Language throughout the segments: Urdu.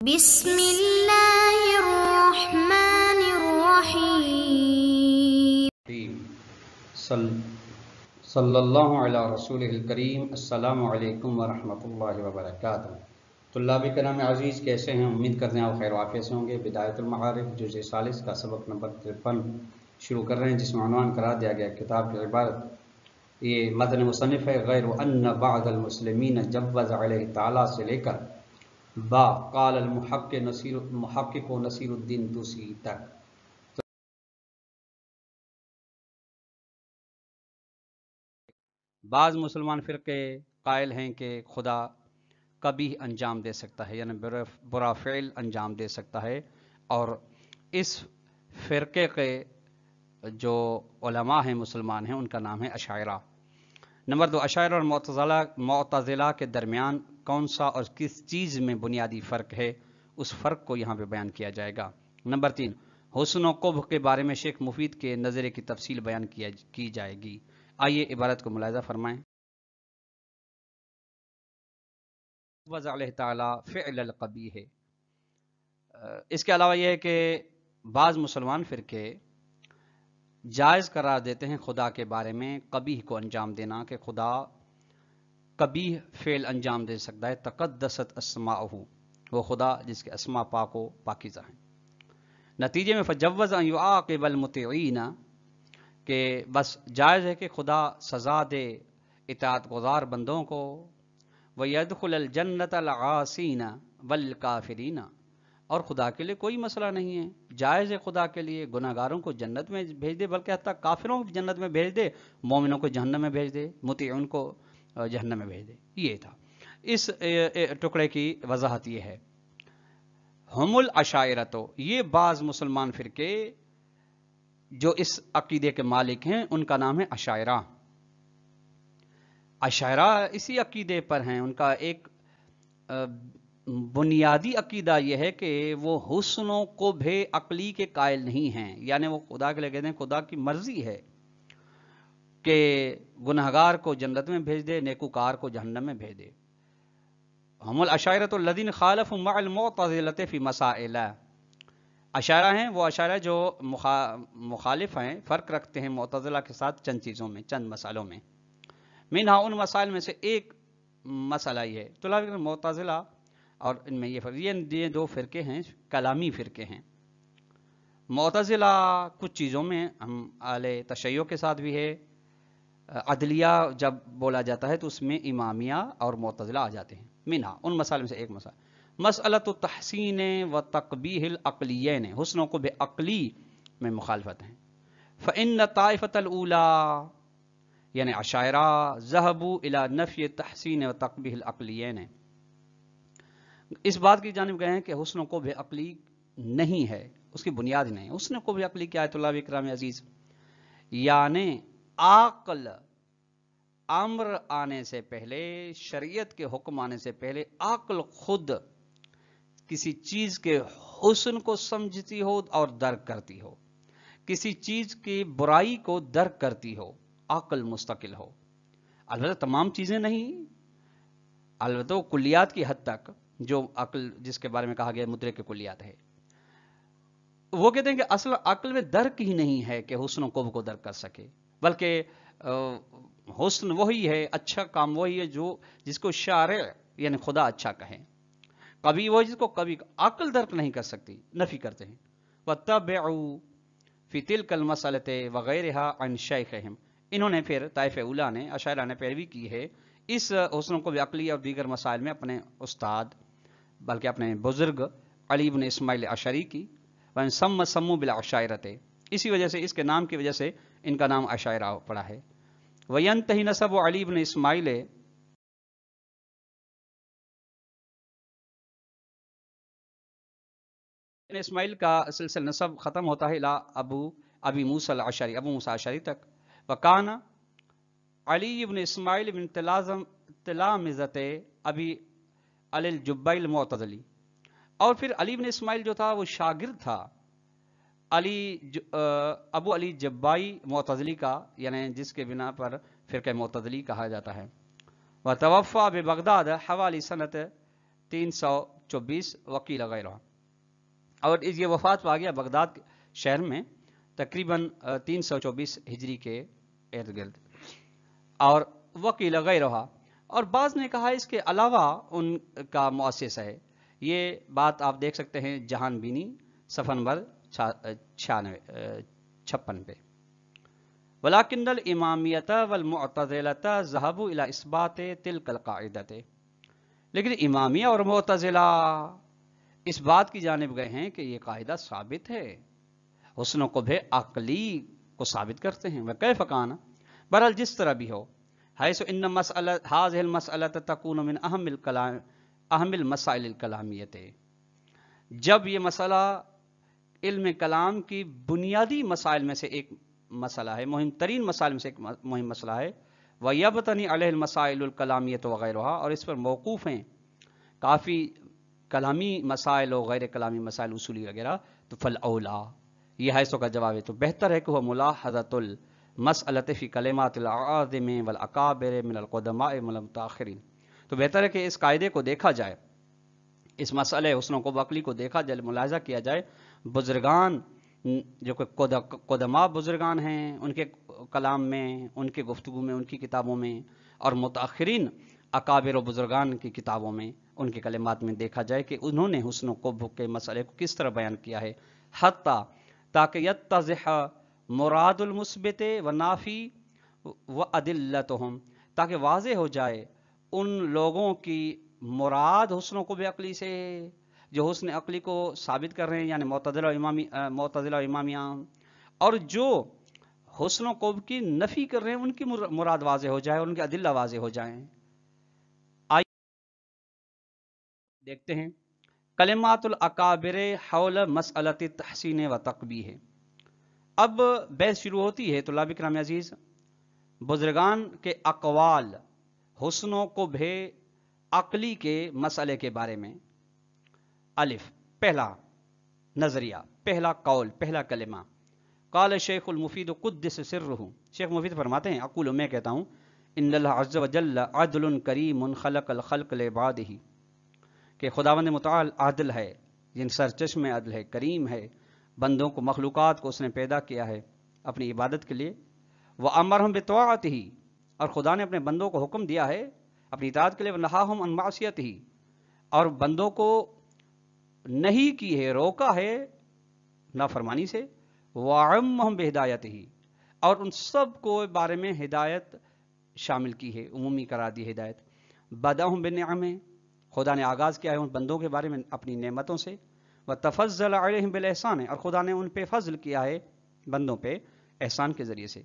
بسم اللہ الرحمن الرحیم صلی اللہ علی رسول الکریم۔ السلام علیکم ورحمۃ اللہ وبرکاتہ۔ طلاب کرام عزیز، کیسے ہیں؟ امید کرتے ہیں آپ خیر و عافیت سے ہوں گے۔ بدایت المعارف جزء ثالث کا سبق نمبر 53 شروع کر رہے ہیں، جس میں عنوان قرار دیا گیا کتاب کی عبارت۔ یہ متن مصنف ہے غیر ان بعض المسلمین جوز علیہ تعالی سے لے کر با قال المحقق نصیر الدین توسی تک۔ بعض مسلمان فرقے قائل ہیں کہ خدا کبھی انجام دے سکتا ہے، یعنی برا فعل انجام دے سکتا ہے، اور اس فرقے کے جو علماء ہیں مسلمان ہیں ان کا نام ہے اشاعرہ۔ نمبر 2، اشاعرہ اور معتزلہ کے درمیان کون سا اور کس چیز میں بنیادی فرق ہے، اس فرق کو یہاں پہ بیان کیا جائے گا۔ نمبر 3، حسن و قبح کے بارے میں شیخ مفید کے نظریے کی تفصیل بیان کی جائے گی۔ آئیے عبارت کو ملاحظہ فرمائیں۔ وضع علیہ تعالی فعل القبیح ہے۔ اس کے علاوہ یہ ہے کہ بعض مسلمان فرقے جائز قرار دیتے ہیں خدا کے بارے میں قبیح کو انجام دینا، کہ خدا قبیح فعل انجام دے سکتا ہے۔ تقدست اسماءہ، وہ خدا جس کے اسماء پاک و پاکیزہ ہیں۔ نتیجے میں فجوز ان یعاقب المطیعین، کہ بس جائز ہے کہ خدا سزا دے اطاعت گزار بندوں کو۔ وَيَدْخُلَ الْجَنَّةَ الْعَاصِينَ وَالْكَافِرِينَ، اور خدا کے لیے کوئی مسئلہ نہیں ہے، جائز ہے خدا کے لیے گناہ گاروں کو جنت میں بھیج دے، بلکہ حتیٰ کافروں کو جنت میں بھیج دے، مومنوں کو جہنم میں بھیج دے، مطیعون کو جہنم میں بھیج دے۔ یہ تھا اس ٹکڑے کی وضاحت۔ یہ ہے ہم الاشاعرۃ، یہ بعض مسلمان فرقے جو اس عقیدے کے مالک ہیں ان کا نام ہے اشاعرہ۔ اشاعرہ اسی عقیدے پر ہیں، ان کا ایک بنیادی عقیدہ یہ ہے کہ وہ حسن و قبح عقلی کے قائل نہیں ہیں، یعنی وہ خدا کے لیے کہتے ہیں خدا کی مرضی ہے کہ گنہگار کو جنت میں بھیج دے، نیکوکار کو جہنم میں بھیج دے۔ ہم الاشاعرۃ الذین خالفوا مع المعتزلۃ فی مسائل، اشاعرہ ہیں وہ اشاعرہ جو مخالف ہیں، فرق رکھتے ہیں معتزلہ کے ساتھ چند چیزوں میں، چند مسائلوں میں۔ منہا، ان مسائل میں سے ایک مسئلہ یہ ہے، طلاب معتزلہ اور ان میں یہ فرق، یہ دو فرقے ہیں کلامی فرقے ہیں۔ معتزلہ کچھ چیزوں میں ہم اہل تشیع کے ساتھ بھی ہے، عدلیہ جب بولا جاتا ہے تو اس میں امامیہ اور معتزلہ آ جاتے ہیں۔ منہا، ان مسائل میں سے ایک مسئلہ مسئلۃ التحسین و تقبیح العقلیین، حسن و قبح عقلی میں مخالفت ہیں۔ فإن طائفۃ الاولی، یعنی اشاعرہ، ذهبوا الى نفی تحسین و تقبیح العقلیین، اس بات کی جانب گئے ہیں کہ حسن و قبح عقلی نہیں ہے، اس کی بنیاد نہیں۔ حسن و قبح عقلی کیا ہے طلاب اکرام عزیز؟ یعنی عقل امر آنے سے پہلے، شریعت کے حکم آنے سے پہلے عقل خود کسی چیز کے حسن کو سمجھتی ہو اور درک کرتی ہو، کسی چیز کی برائی کو درک کرتی ہو، عقل مستقل ہو۔ البتہ تمام چیزیں نہیں، البتہ وہ کلیات کی حد تک، جو عقل جس کے بارے میں کہا گیا مدرک کلیات ہے، وہ کہتے ہیں کہ اصل عقل میں درک ہی نہیں ہے کہ حسن و قبح کو درک کر سکے، بلکہ حسن وہی ہے، اچھا کام وہی ہے جو جس کو شارع یعنی خدا اچھا کہے، کبھی وہ جس کو کبھی عقل درک نہیں کر سکتی، نفی کرتے ہیں۔ وَاتَّبِعُوا فِي تِلْكَ الْمَسْأَلَةِ وَغَيْرِهَا عَنْ شَيْخِهِمْ، انہوں نے پھر طائفہ اولیٰ نے، اشاعرہ نے پیروی کی ہے اس حسن کو عقلی اور دیگر مسائل میں اپنے استاد بلکہ اپنے بزرگ علی بن اسماعیل اشعری کی۔ سموا بالاشاعرۃ، اسی وجہ سے، اس کے نام کی وجہ سے ان کا نام اشاعرہ پڑا ہے۔ وینتہی نسب علی بن اسماعیل، اسماعیل کا سلسلہ نسب ختم ہوتا ہے الی ابی موسیٰ الاشعری، ابو موسیٰ اشعری تک۔ وکان علی بن اسماعیل بن تلامذۃ ابی علی الجبائی المعتزلی، اور پھر علی بن اسماعیل جو تھا وہ شاگرد تھا ابو علی جبائی معتزلی کا، یعنی جس کے بنا پر فرقہ معتزلی کہا جاتا ہے۔ وتوفى ببغداد حوالی سنت 324 وکیل غیرہ، اور یہ وفات پا گیا بغداد شہر میں تقریباً 324 ہجری کے ارد گرد، اور وکیل غیرہ، اور بعض نے کہا اس کے علاوہ ان کا مؤسس ہے۔ یہ بات آپ دیکھ سکتے ہیں جہان بینی صفحہ نمبر 56 پہ۔ وَلَكِنَّ الْإِمَامِيَّةَ وَالْمُعْتَزِلَةَ ذَهَبُوا إِلَى إِثْبَاتِ تِلْكَ الْقَاعِدَةِ، لیکن امامیہ اور معتزلہ اس بات کی جانب گئے ہیں کہ یہ قاعدہ ثابت ہے، حسن و قبح عقلی کو ثابت کرتے ہیں۔ وَكَيْفَ كَانَ، بہرحال جس طرح بھی ہو، حیث ان هذه المسألة تكون من اہم المسائل الکلامیۃ، جب یہ مسئلہ علم کلام کی بنیادی مسائل میں سے ایک مسئلہ ہے، مہم ترین مسائل میں سے ایک مہم مسئلہ ہے، وَيَبْتَنِي عَلَيْهِ الْمَسَائِلُ الْكَلَامِيَّةُ وَغَيْرُهَا، اور اس پر موقوف ہیں کافی کلامی مسائل و غیر کلامی مسائل اصولی وغیرہ، تو فَالْأَوْلَى، یہ ہے سو کا جواب ہے، تو بہتر ہے کہ وہ ملاحظۃ المسألۃ فی کلمات الأعاظم والأکابر من القدماء والمتأخرین، تو بہتر ہے کہ اس قاعدے کو دیکھا جائے، اس مسئلے حسن و قبح عقلی کو دیکھا جائے، ملاحظہ کیا جائے، بزرگان جو کہ قدماء بزرگان ہیں ان کے کلام میں، ان کے گفتگو میں، ان کی کتابوں میں، اور متأخرین اکابر و بزرگان کی کتابوں میں، ان کے کلمات میں دیکھا جائے کہ انہوں نے حسن و قبح کے مسئلے کو کس طرح بیان کیا ہے، حتیٰ تاکہ یتضح مراد المثبت و نافی و ادلتہم، تاکہ واضح ہو جائے ان لوگوں کی مراد حسن و قبح عقلی سے جو حسن عقلی کو ثابت کر رہے ہیں، یعنی معتزلہ و امامیہ، اور جو حسن و قبح کی نفی کر رہے ہیں ان کی مراد واضح ہو جائے اور ان کے ادلہ واضح ہو جائیں۔ آئیے دیکھتے ہیں کلمات الاکابر حول مسئلۃ تحسین و تقبیح۔ اب بحث شروع ہوتی ہے طلاب کرام عزیز بزرگان کے اقوال حسن و قبح عقلی کے مسئلے کے بارے میں۔ الف، پہلا نظریہ، پہلا قول، پہلا کلمہ، قال شیخ المفید قدس سرہ، شیخ مفید فرماتے ہیں، اقول میں کہتا ہوں، ان اللہ عز وجل عدل کریم خلق الخلق لعبادہ، کہ خداوند متعال عادل ہے، جن سرچشمہ عدل ہے، کریم ہے، بندوں کو، مخلوقات کو اس نے پیدا کیا ہے اپنی عبادت کے لیے، وَأَمَرْهُمْ بِطَاعَتِهِ، اور خدا نے اپنے بندوں کو حکم دیا ہے اپنی اطاعت کے لیے، وَنَهَاهُمْ عَنْ مَعْصِيَتِهِ، اور بندوں کو نہیں کی ہے، روکا ہے نافرمانی سے، وَعَمَّهُمْ بِهِدَایَتِهِ، اور ان سب کو بارے میں ہدایت شامل کی ہے، عمومی قرار دی ہدایت، بَدَأَهُمْ بِالنِّعَمِ، خدا نے آغاز کیا ہے ان بندوں کے بارے میں اپنی نعمتوں سے، وَتَفَضَّلَ عَلَيْهِمْ بِالْإِحْسَانِ، اور خدا نے ان پہ فضل کیا ہے بندوں پہ احسان کے ذریعے سے،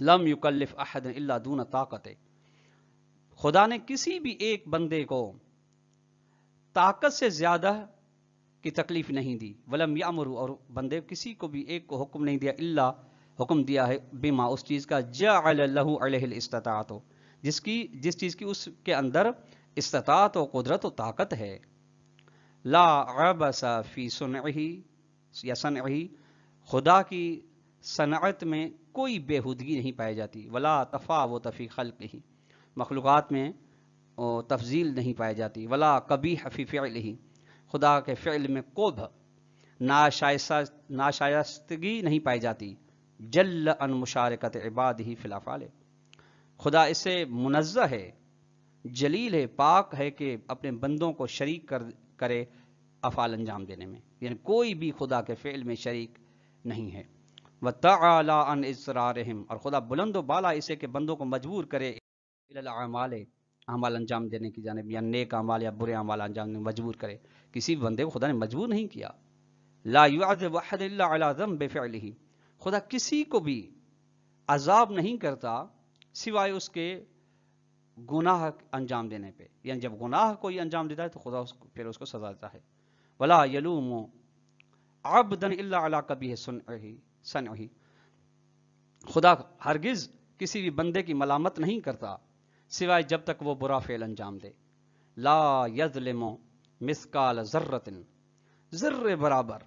لم یکلف احد الا دون طاقت، خدا نے کسی بھی ایک بندے کو طاقت سے زیادہ کی تکلیف نہیں دی، ولم یامر، اور بندے کسی کو بھی ایک کو حکم نہیں دیا، الا حکم دیا ہے بما، اس چیز کا، جعل له علیہ الاستطاعت، جس چیز کی اس کے اندر استطاعت و قدرت و طاقت ہے، لا عبث فی صنعہ یا صنعہ، خدا کی صنعت میں کوئی بےہودگی نہیں پائی جاتی، ولا تفاوت فی خلقہ، مخلوقات میں تفضیل نہیں پائی جاتی، ولا قبیح فی فعلہ، خدا کے فعل میں قبح، ناشائستگی نہیں پائی جاتی، جل ان مشارکت عبادہ فی الافعال، خدا اس سے منزہ ہے، جلیل ہے، پاک ہے کہ اپنے بندوں کو شریک کرے افعال انجام دینے میں، یعنی کوئی بھی خدا کے فعل میں شریک نہیں ہے، وَتَعَالَى عَنْ إِصْرَارِهِمْ، اور خدا بلند و بالا اسے کہ بندوں کو مجبور کرے إِلَى الْأَعْمَالِ، اعمال انجام دینے کی جانب، یا نیک اعمال یا برے اعمال انجام دینے مجبور کرے، کسی بھی بندے کو خدا نے مجبور نہیں کیا، لا يعذب احد الا على ذنب فعله، خدا کسی کو بھی عذاب نہیں کرتا سوائے اس کے گناہ انجام دینے پہ، یعنی جب گناہ کوئی انجام دیتا ہے تو خدا پھر اس کو سزا دیتا ہے، ولا يلوم عبدا الا على قبیح صنعہ، خدا ہرگز کسی بھی بندے کی ملامت نہیں کرتا سوائے جب تک وہ برا فعل انجام دے، لا یظلم مثقال ذرۃ، ذرے برابر،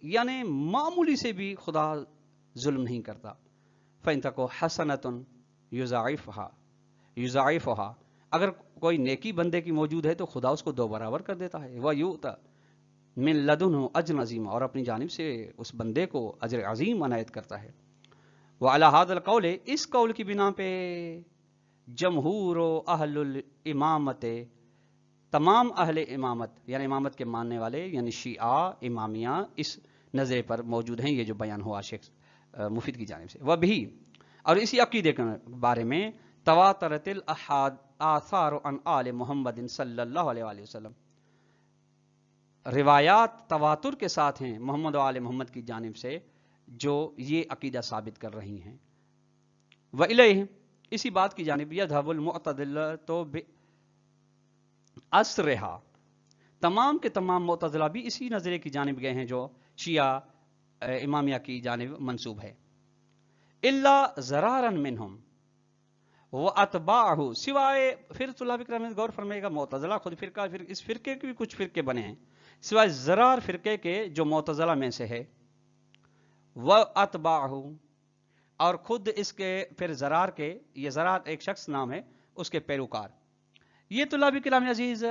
یعنی معمولی سے بھی خدا ظلم نہیں کرتا، فإن تک حسنۃ یضاعفها، اگر کوئی نیکی بندے کی موجود ہے تو خدا اس کو 2 برابر کر دیتا ہے. وَيُؤْتَ مِن لَدُنْهُ أَجْرًا عَظِيمًا، اور اپنی جانب سے اس بندے کو اجر عظیم عنایت کرتا ہے. وَعَلَى هَذَا الْقَوْلِ، اس قول کی بنا پہ جمہور و اہل الامامت، تمام اہل امامت یعنی امامت کے ماننے والے یعنی شیعہ امامیہ اس نظرے پر موجود ہیں، یہ جو بیان ہوا شیخ مفید کی جانب سے. وہ بھی اور اسی عقیدے کے بارے میں تواترت الاحاد عن آل محمد صلی اللہ علیہ وآلہ وسلم، روایات تواتر کے ساتھ ہیں محمد و آل محمد کی جانب سے جو یہ عقیدہ ثابت کر رہی ہیں. وَإِلَيْهِ، اسی بات کی جانب یذهب المعتزلة بأسرها، تمام کے تمام معتزلہ بھی اسی نظریے کی جانب گئے ہیں جو شیعہ امامیہ کی جانب منسوب ہے. الا ضرارا منہم واتباعہ، سوائے، پھر طلاب کرام غور فرمائے گا معتزلہ خود فرقہ، پھر اس فرقے کے بھی کچھ فرقے بنے ہیں سوائے ضرار فرقے کے جو معتزلہ میں سے ہے، واتباعہ، اور خود اس کے پھر ضرار کے، یہ ضرار ایک شخص نام ہے، اس کے پیروکار. یہ طلاب کرام عزیز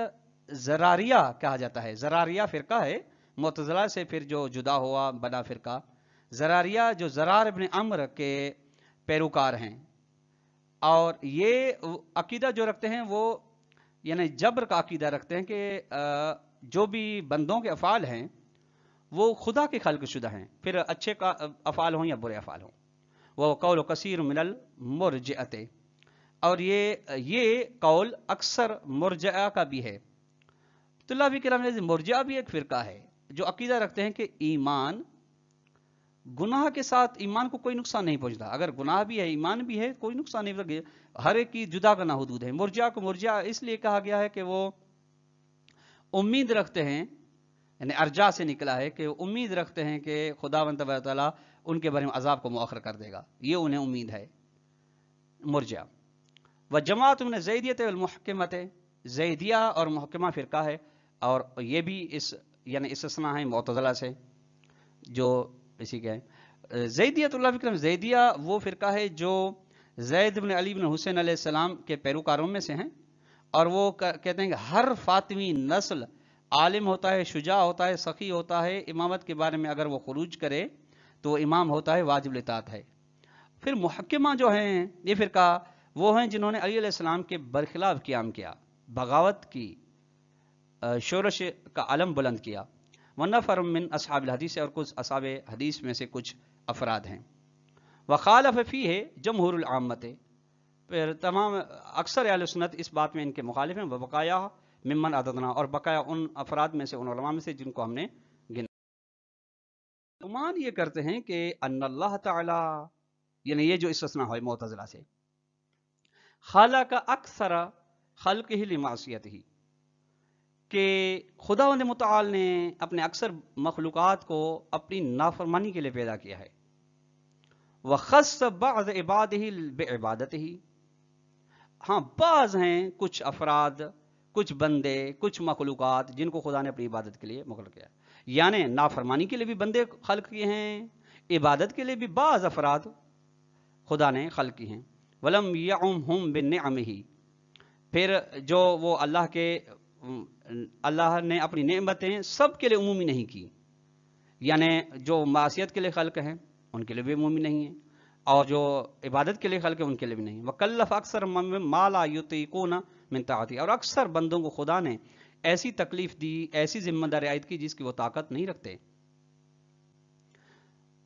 زراریہ کہا جاتا ہے. زراریہ فرقہ ہے معتزلہ سے پھر جو جدا ہوا بنا فرقہ. زراریہ جو زرار ابن عمرو کے پیروکار ہیں، اور یہ عقیدہ جو رکھتے ہیں وہ یعنی جبر کا عقیدہ رکھتے ہیں کہ جو بھی بندوں کے افعال ہیں وہ خدا کے خلق شدہ ہیں، پھر اچھے کا افعال ہوں یا برے افعال ہوں. وہ قول کثیر من المرجئۃ، اور یہ قول اکثر مرجئہ کا بھی ہے. طلاب کرام مرجئہ بھی ایک فرقہ ہے جو عقیدہ رکھتے ہیں کہ ایمان، گناہ کے ساتھ ایمان کو کوئی نقصان نہیں پہنچتا. اگر گناہ بھی ہے ایمان بھی ہے کوئی نقصان نہیں پہنچتا، ہر ایک کی جدا گنا حدود ہے. مرجئہ کو مرجئہ اس لیے کہا گیا ہے کہ وہ امید رکھتے ہیں، یعنی ارجا سے نکلا ہے کہ امید رکھتے ہیں کہ خداوند تبارک و تعالیٰ ان کے بارے میں عذاب کو مؤخر کر دے گا، یہ انہیں امید ہے. مرجئہ و جماعت من زیدیت والمحکمت، زیدیہ اور محکمہ فرقہ ہے، اور یہ بھی اس یعنی استثناء ہے معتزلہ سے جو اسی کے ہیں. زیدیت اللہ فکرم، زیدیہ وہ فرقہ ہے جو زید بن علی بن حسین علیہ السلام کے پیروکاروں میں سے ہیں، اور وہ کہتے ہیں کہ ہر فاطمی نسل عالم ہوتا ہے، شجاع ہوتا ہے، سخی ہوتا ہے، امامت کے بارے میں اگر وہ خروج کرے تو امام ہوتا ہے، واجب الاطاعت ہے. پھر محکمہ جو ہیں یہ فرقہ وہ ہیں جنہوں نے علی علیہ السلام کے برخلاف قیام کیا، بغاوت کی، شورش کا علم بلند کیا. ونفر من اصحاب الحدیث، اور کچھ اصحاب حدیث میں سے کچھ افراد ہیں. وخالف فیہ جمہور العامت، پھر تمام اکثر اہل سنت اس بات میں ان کے مخالف ہیں. وبقایا ممن عددنا، اور بقایا ان افراد میں سے، ان علماء میں سے جن کو ہم نے گنا. گمان یہ کرتے ہیں کہ ان اللہ تعالی، یعنی یہ جو استثناء ہے معتزلہ سے، خالق اکثر خلقہ لمعصیتہ، کہ خداوند متعال نے اپنے اکثر مخلوقات کو اپنی نافرمانی کے لیے پیدا کیا ہے. وخص بعض عبادہ بعبادتہ، ہاں بعض ہیں کچھ افراد، کچھ بندے، کچھ مخلوقات جن کو خدا نے اپنی عبادت کے لیے مخلوق کیا، یعنی نافرمانی کے لیے بھی بندے خلق کیے ہیں، عبادت کے لیے بھی بعض افراد خدا نے خلق کی ہیں. ولم یعمہم بنعمہ، پھر جو وہ اللہ نے اپنی نعمتیں سب کے لیے عمومی نہیں کی، یعنی جو معصیت کے لیے خلق ہیں ان کے لیے بھی عمومی نہیں ہیں، اور جو عبادت کے لیے خلق ہیں ان کے لیے بھی نہیں. وکلف اکثر ما لا یطیقون من طاعتہ، اور اکثر بندوں کو خدا نے ایسی تکلیف دی، ایسی ذمہ داری عائد کی جس کی وہ طاقت نہیں رکھتے.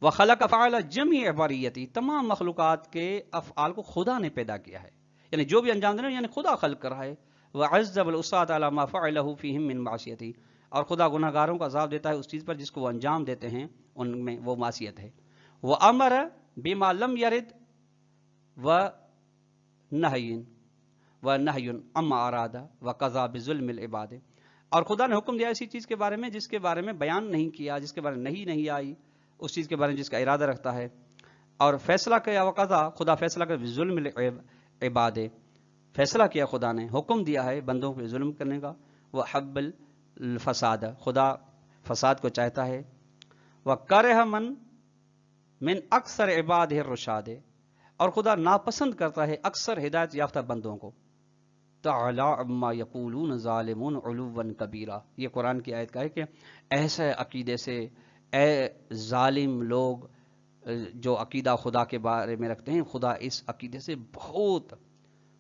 وخلق افعال جمیع عباریتی، تمام مخلوقات کے افعال کو خدا نے پیدا کیا ہے، یعنی جو بھی انجام دینا یعنی خدا خلق کر رہا ہے. وعذب العصاة على ما فعله فيهم من معصیتی، اور خدا گناہگاروں کو عذاب دیتا ہے اس چیز پر جس کو وہ انجام دیتے ہیں ان میں وہ معصیت ہے. وامر بما لم يرد ونهی عما اراد وقضى بظلم العباد، اور خدا نے حکم دیا اسی چیز کے بارے میں جس کے بارے میں بیان نہیں کیا، جس کے بارے میں نہیں آئی، اس چیز کے بارے میں جس کا ارادہ رکھتا ہے، اور فیصلہ کیا. وقضى، خدا فیصلہ کر بظلم العباد، فیصلہ کیا خدا نے، حکم دیا ہے بندوں پہ ظلم کرنے کا. وحب الفساد، خدا فساد کو چاہتا ہے. وکرہ من اکثر عبادہ الرشاد، اور خدا ناپسند کرتا ہے اکثر ہدایت یافتہ بندوں کو. تعالی عما یقولون ظالمون علوا کبیرا. یہ قرآن کی آیت کا ہے کہ ایسے عقیدے سے اے ظالم لوگ جو عقیدہ خدا کے بارے میں رکھتے ہیں، خدا اس عقیدے سے بہت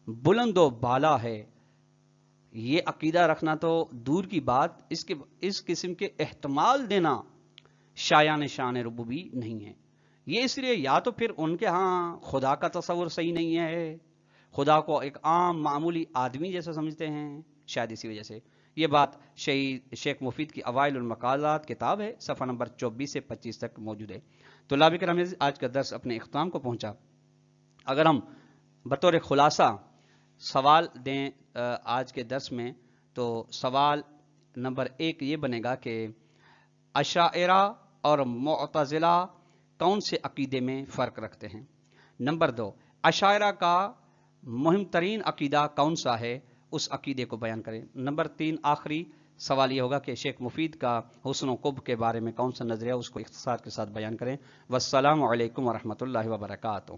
بلند و بالا ہے. یہ عقیدہ رکھنا تو دور کی بات، اس قسم کے احتمال دینا شایان شان ربوبی نہیں ہے. یہ اس لیے یا تو پھر ان کے ہاں خدا کا تصور صحیح نہیں ہے، خدا کو ایک عام معمولی آدمی جیسا سمجھتے ہیں، شاید اسی وجہ سے. یہ بات شیخ مفید کی اوائل المقالات کتاب ہے، صفحہ نمبر 24 سے 25 تک موجود ہے. طلاب کرام، آج کا درس اپنے اختتام کو پہنچا. اگر ہم بطور خلاصہ سوال دیں آج کے درس میں، تو سوال نمبر 1 یہ بنے گا کہ اشاعرہ اور معتزلہ کون سے عقیدے میں فرق رکھتے ہیں. نمبر 2، اشاعرہ کا مہم ترین عقیدہ کون سا ہے، اس عقیدے کو بیان کریں. نمبر 3 آخری سوال یہ ہوگا کہ شیخ مفید کا حسن و قبح کے بارے میں کون سا نظریہ، اس کو اختصار کے ساتھ بیان کریں. والسلام علیکم ورحمۃ اللہ وبرکاتہ.